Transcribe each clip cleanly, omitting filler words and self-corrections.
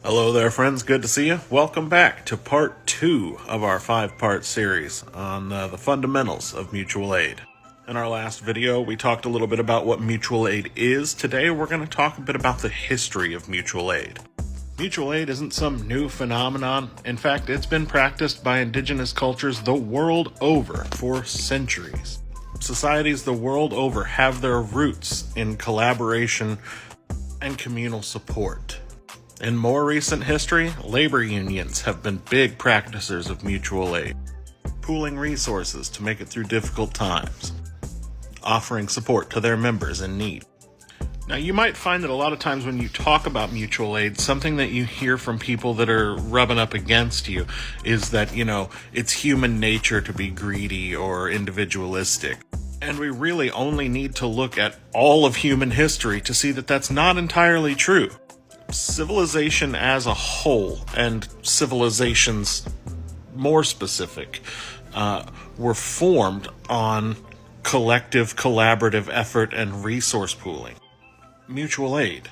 Hello there, friends. Good to see you. Welcome back to part 2 of our 5-part series on the fundamentals of mutual aid. In our last video, we talked a little bit about what mutual aid is. Today, we're going to talk a bit about the history of mutual aid. Mutual aid isn't some new phenomenon. In fact, it's been practiced by indigenous cultures the world over for centuries. Societies the world over have their roots in collaboration and communal support. In more recent history, labor unions have been big practicers of mutual aid, pooling resources to make it through difficult times, offering support to their members in need. Now, you might find that a lot of times when you talk about mutual aid, something that you hear from people that are rubbing up against you is that, it's human nature to be greedy or individualistic. And we really only need to look at all of human history to see that that's not entirely true. Civilization as a whole, and civilizations more specific, were formed on collective, collaborative effort and resource pooling. Mutual aid,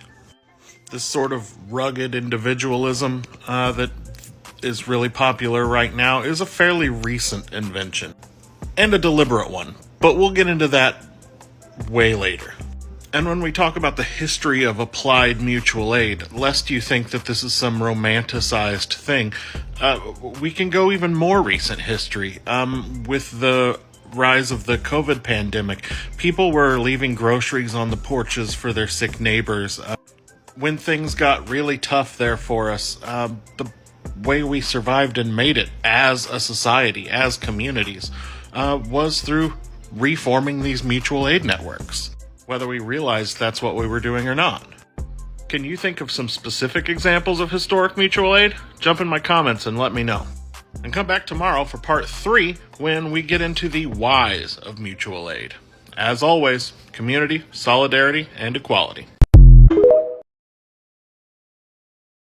this sort of rugged individualism that is really popular right now, is a fairly recent invention, and a deliberate one, but we'll get into that way later. And when we talk about the history of applied mutual aid, lest you think that this is some romanticized thing, we can go even more recent history. With the rise of the COVID pandemic, people were leaving groceries on the porches for their sick neighbors. When things got really tough there for us, the way we survived and made it as a society, as communities, was through reforming these mutual aid networks, whether we realized that's what we were doing or not. Can you think of some specific examples of historic mutual aid? Jump in my comments and let me know. And come back tomorrow for part 3 when we get into the whys of mutual aid. As always, community, solidarity, and equality.